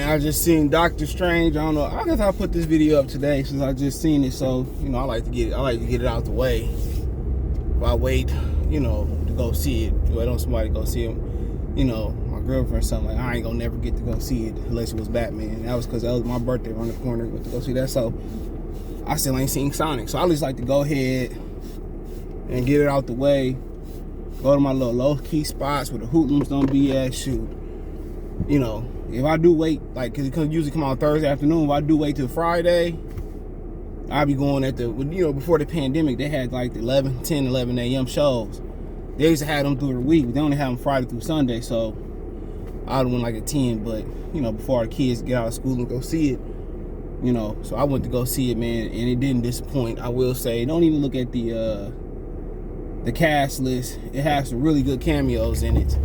I just seen Doctor Strange. I don't know. I guess I'll put this video up today since I just seen it. So, I like to get it out the way. If I wait, to go see it, wait on somebody to go see it, my girlfriend or something, like, I ain't gonna never get to go see it unless it was Batman. That was because that was my birthday around the corner. Went to go see that. So I still ain't seen Sonic. So I just like to go ahead and get it out the way. Go to my little low-key spots where the hoodlums don't be at. Shoot. If I do wait, like, because it usually come out Thursday afternoon, if I do wait till Friday, I'll be going at the, before the pandemic, they had like the 10, 11 a.m. shows. They used to have them through the week, but they only have them Friday through Sunday, so I went like at 10, but, before the kids get out of school and go see it, so I went to go see it, man, and it didn't disappoint. I will say, don't even look at the cast list. It has some really good cameos in it.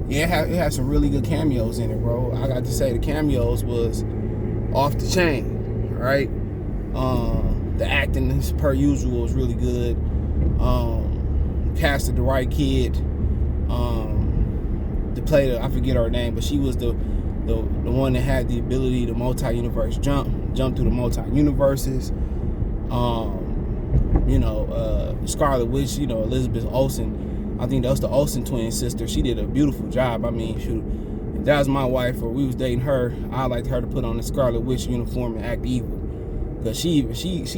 Yeah, it has some really good cameos in it, bro. I got to say, the cameos was off the chain, right? The acting, as per usual, was really good. Casted the right kid to play I forget her name, but she was the one that had the ability to multi-universe jump through the multi-universes. Scarlet Witch, Elizabeth Olsen. I think that was the Olsen twin sister. She did a beautiful job. I mean, shoot, if that was my wife or we was dating her, I'd like her to put on the Scarlet Witch uniform and act evil. Because she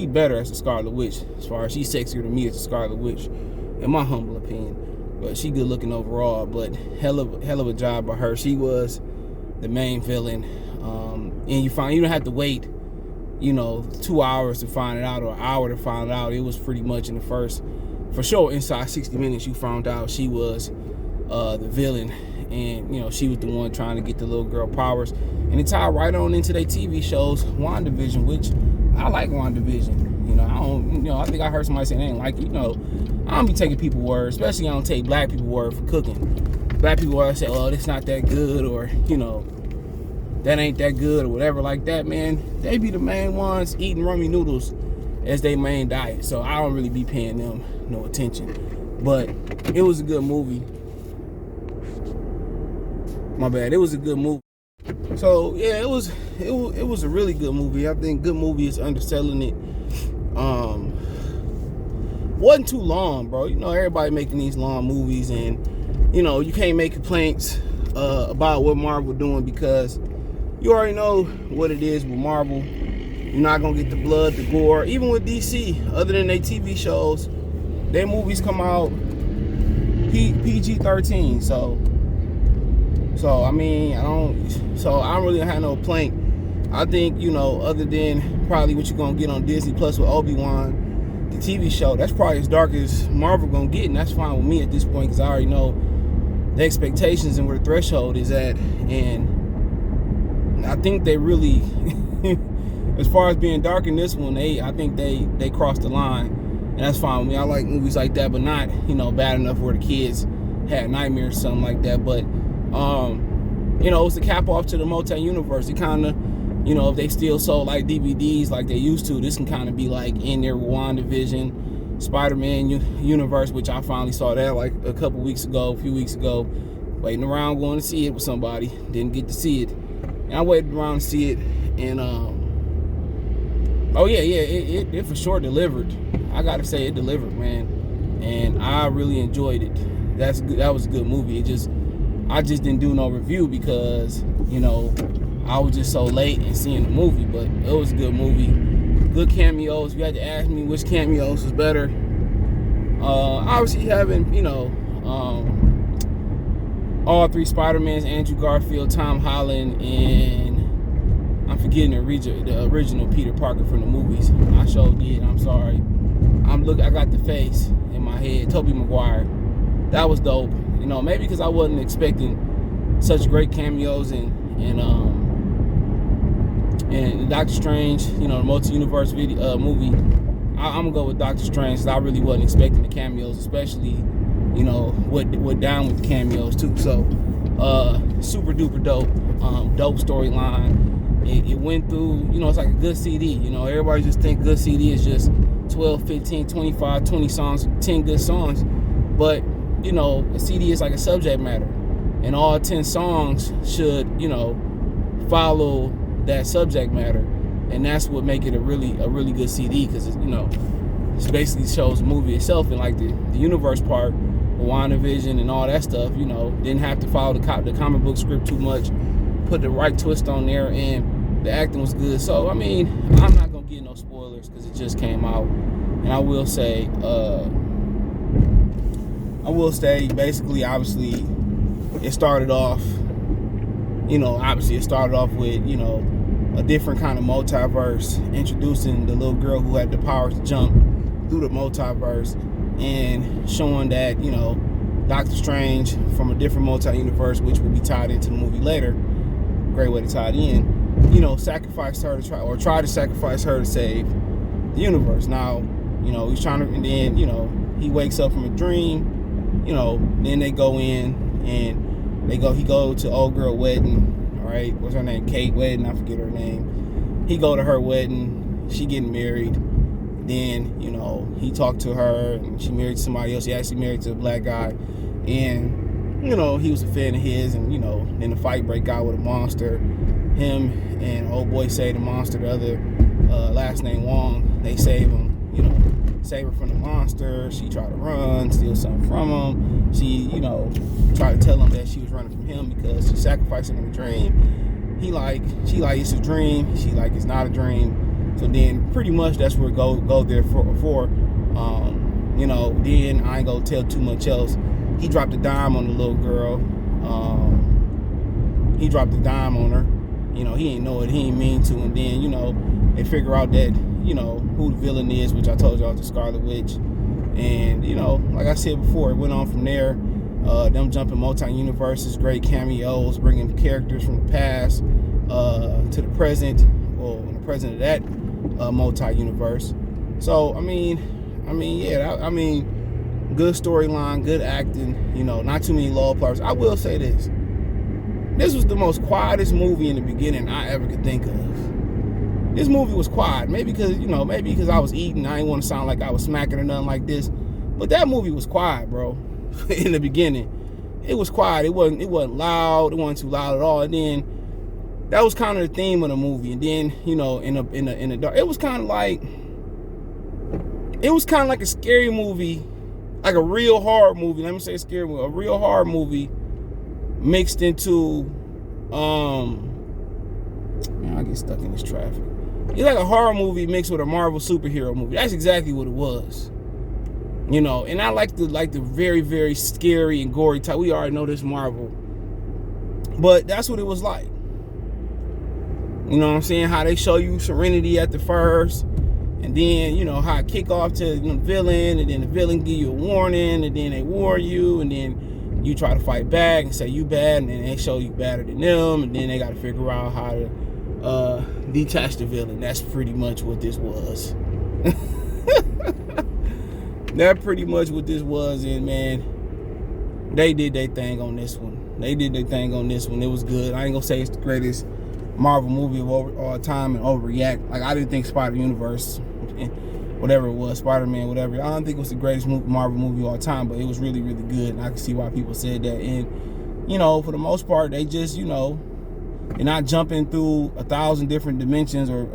better as the Scarlet Witch. As far as she's sexier than me as the Scarlet Witch, in my humble opinion. But she good looking overall. But hell of a job by her. She was the main villain. And you don't have to wait, 2 hours to find it out or an hour to find it out. It was pretty much in the first, for sure, inside 60 minutes, you found out she was the villain. And, she was the one trying to get the little girl powers. And it tied right on into their TV shows, WandaVision, which I like WandaVision. I think I heard somebody say they ain't like it. I don't be taking people's word, especially I don't take black people's word for cooking. Black people always say, oh, it's not that good, or, that ain't that good, or whatever like that, man. They be the main ones eating rummy noodles as their main diet. So I don't really be paying them no attention. But it was a good movie. My bad. It was a good movie. So yeah, it was a really good movie. I think good movie is underselling it. Wasn't too long, bro. Everybody making these long movies, and you can't make complaints about what Marvel doing because you already know what it is with Marvel. You're not gonna get the blood, the gore. Even with DC, other than their TV shows, their movies come out PG-13. So I mean, I don't really have no complaint. I think, other than probably what you're gonna get on Disney Plus with Obi-Wan, the TV show, that's probably as dark as Marvel gonna get, and that's fine with me at this point because I already know the expectations and where the threshold is at. And I think they really, as far as being dark in this one, I think they crossed the line, and that's fine with me. I like movies like that, but not bad enough where the kids had nightmares or something like that. But it's a cap off to the multi-universe. It kind of, if they still sold like DVDs like they used to, this can kind of be like in their WandaVision, Spider-Man universe, which I finally saw that like a few weeks ago, waiting around going to see it with somebody. Didn't get to see it. And I waited around to see it, and it for sure delivered. I gotta say, it delivered, man, and I really enjoyed it. That was a good movie. I just didn't do no review because I was just so late in seeing the movie, but it was a good movie. Good cameos. You had to ask me which cameos was better. Obviously having all three Spider-Mans, Andrew Garfield, Tom Holland, and I'm forgetting the original Peter Parker from the movies. I sure did. I'm sorry. I got the face in my head. Tobey Maguire. That was dope. Maybe because I wasn't expecting such great cameos and Doctor Strange, the multi-universe movie. I'm gonna go with Doctor Strange because I really wasn't expecting the cameos, especially what down with the cameos too. So super duper dope, dope storyline. It went through, it's like a good CD. Everybody just think good CD is just 12, 15, 25, 20 songs, 10 good songs, but a CD is like a subject matter. and all 10 songs should, follow that subject matter, and that's what make it a really good CD, because it basically shows the movie itself, and like the universe part, WandaVision and all that stuff, didn't have to follow the comic book script too much, put the right twist on there, and the acting was good. So I'm not gonna get no spoilers because it just came out, and I will say basically, obviously, it started off with a different kind of multiverse, introducing the little girl who had the power to jump through the multiverse, and showing that Doctor Strange from a different multi-universe, which will be tied into the movie later, great way to tie it in, sacrificed her to try to sacrifice her to save the universe. Now he's trying to, and then he wakes up from a dream, then they go in and he go to old girl wedding, all right, what's her name, Kate wedding, I forget her name. He go to her wedding, she getting married. Then he talked to her, and she married somebody else. She actually married to a black guy, and he was a fan of his, and then the fight break out with a monster. Him and old boy save the monster. The other last name Wong, they save him. Save her from the monster. She tried to run, steal something from him. She tried to tell him that she was running from him because she sacrificed him in a dream. She like it's a dream. She like it's not a dream. So then pretty much that's where go there for then I ain't gonna tell too much else. He dropped a dime on the little girl. He dropped a dime on her. He ain't know it, he ain't mean to, and then they figure out that who the villain is, which I told y'all, the Scarlet Witch. And like I said before, it went on from there. Them jumping multi-universes, great cameos, bringing characters from the past to the present, or the present of that multi-universe. So good storyline, good acting, not too many low parts. I will say this was the most quietest movie in the beginning I ever could think of. This movie was quiet, maybe because I was eating, I didn't want to sound like I was smacking or nothing like this, but that movie was quiet, bro. In the beginning it was quiet. It wasn't loud, it wasn't too loud at all, and then that was kind of the theme of the movie. And then in the dark, it was kind of like a scary movie, like a real horror movie. Let me say a scary movie, a real horror movie mixed into man, I get stuck in this traffic. It's like a horror movie mixed with a Marvel superhero movie. That's exactly what it was. And I like the very, very scary and gory type. We already know this Marvel, but that's what it was like. You know what I'm saying? How they show you Serenity at the first, and then how it kick off to the villain, and then the villain give you a warning, and then they warn you, and then you try to fight back and say you bad, and then they show you better than them, and then they got to figure out how to detach the villain. That's pretty much what this was. That's pretty much what this was, and man, they did their thing on this one. It was good. I ain't gonna say it's the greatest Marvel movie of all time and overreact. Like, I didn't think Spider-Universe, whatever it was, Spider-Man, whatever, I don't think it was the greatest Marvel movie of all time, but it was really, really good, and I can see why people said that. And for the most part, they just they're not jumping through 1,000 different dimensions or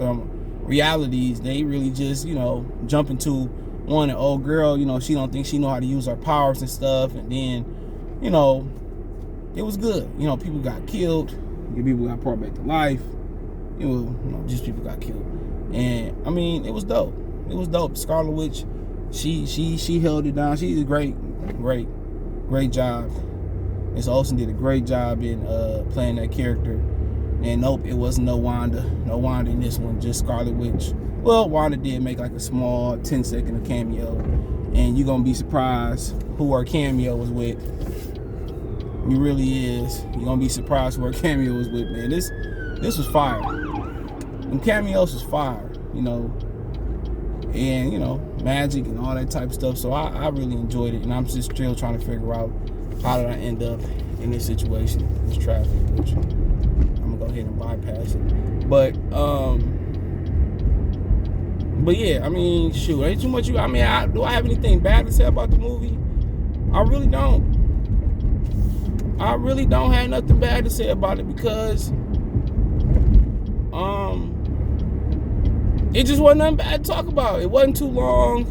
realities. They really just jump into one. An old girl, she don't think she know how to use her powers and stuff, and then it was good. People got killed, people got brought back to life, just people got killed, and it was dope. Scarlet Witch, she held it down. She did a great job. Miss Olsen did a great job in playing that character. And nope, it wasn't no Wanda in this one, just Scarlet Witch. Well, Wanda did make like a small 10-second cameo, and you're gonna be surprised who her cameo was with. You really is. You're gonna be surprised who her cameo was with, man. This was fire. And Cameos was fire, and magic and all that type of stuff. So I really enjoyed it, and I'm just still trying to figure out how did I end up in this situation, this traffic, which I'm gonna go ahead and bypass it. But yeah, shoot, ain't too much. Do I have anything bad to say about the movie? I really don't. I really don't have nothing bad to say about it because it just wasn't nothing bad to talk about. It wasn't too long.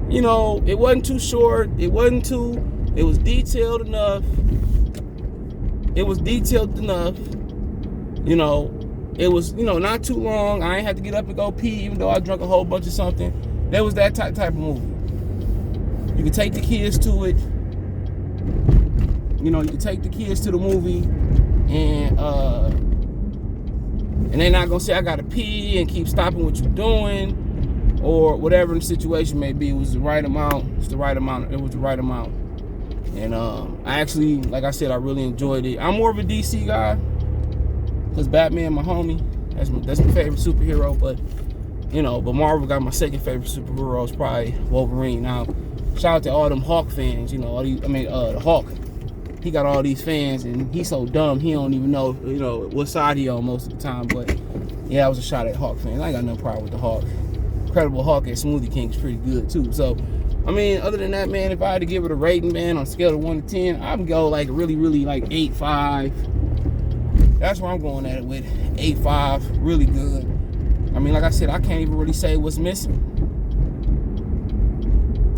You know, it wasn't too short. It was detailed enough. It was detailed enough. You know, it was, not too long. I ain't had to get up and go pee, even though I drank a whole bunch of something. That was that type of movie. You can take the kids to it. You can take the kids to the movie, and they're not gonna say I gotta pee and keep stopping what you're doing, or whatever the situation may be. It was the right amount. It's the right amount. It was the right amount. And I actually, like I said, I really enjoyed it. I'm more of a DC guy because Batman, my homie, that's my favorite superhero. But but Marvel got my second favorite superhero. Is probably Wolverine. Now, shout out to all them Hawk fans. The Hawk. He got all these fans, and he's so dumb he don't even know what side he on most of the time. But yeah, I was a shot at Hawk fans. I ain't got no problem with the Hawk. Incredible Hulk at Smoothie King is pretty good too. So, other than that, man, if I had to give it a rating, man, on a scale of 1 to 10, I'd go like really, really like 8.5. That's where I'm going at it with 8.5. Really good. Like I said, I can't even really say what's missing.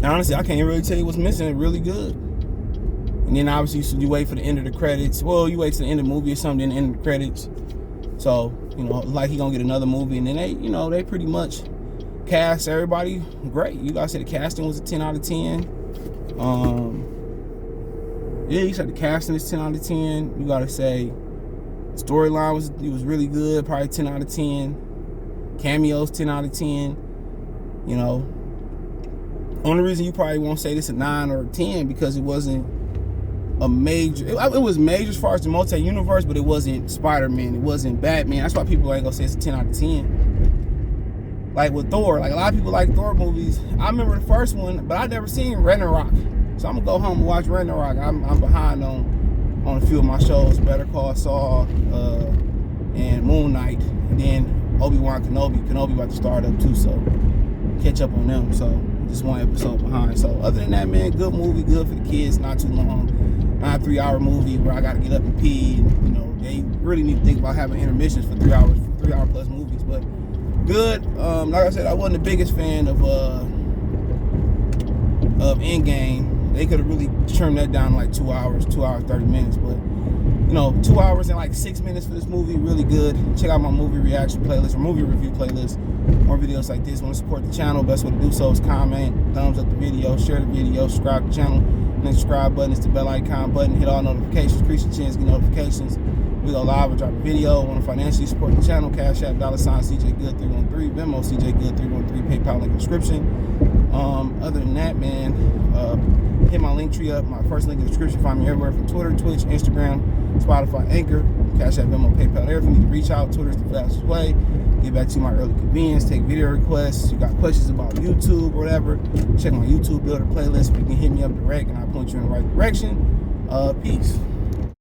Honestly, I can't even really tell you what's missing. It's really good. And then obviously you wait for the end of the credits. Well, you wait to the end of the movie or something, then the end of the credits. So, like he gonna get another movie, and then they pretty much cast everybody great. You gotta say the casting was a 10 out of 10. Yeah, you said the casting is 10 out of 10. You gotta say storyline was really good, probably 10 out of 10. Cameos 10 out of 10. Only reason you probably won't say this a 9 or a 10 because it wasn't a major. It was major as far as the multi-universe, but it wasn't Spider-Man. It wasn't Batman. That's why people ain't gonna say it's a 10 out of 10. Like with Thor, like a lot of people like Thor movies. I remember the first one, but I never seen Ragnarok. So I'm gonna go home and watch Ragnarok. I'm behind on a few of my shows, Better Call Saul, and Moon Knight, and then Obi-Wan Kenobi. Kenobi about to start up too, so catch up on them. So just one episode behind. So other than that, man, good movie, good for the kids, not too long. Not a 3-hour movie where I gotta get up and pee. They really need to think about having intermissions for 3 hours, 3-hour plus movies, but good. Like I said, I wasn't the biggest fan of Endgame. They could have really trimmed that down to like 2 hours, 2 hours, 30 minutes. But 2 hours and like 6 minutes for this movie, really good. Check out my movie reaction playlist or movie review playlist. More videos like this. Want to support the channel? Best way to do so is comment, thumbs up the video, share the video, subscribe to the channel. And the subscribe button is the bell icon button. Hit all notifications. Increase your chance to get notifications. We go live or drop a video. Want to financially support the channel? Cash App, $CJ Good 313, Venmo CJ Good 313, PayPal link in the description. Other than that, man, hit my link tree up. My first link in the description. Find me everywhere from Twitter, Twitch, Instagram, Spotify, Anchor, Cash App, Venmo, PayPal. There, if you need to reach out, Twitter's the fastest way. Get back to my early convenience. Take video requests. You got questions about YouTube or whatever? Check my YouTube builder playlist. You can hit me up direct, and I'll point you in the right direction. Peace.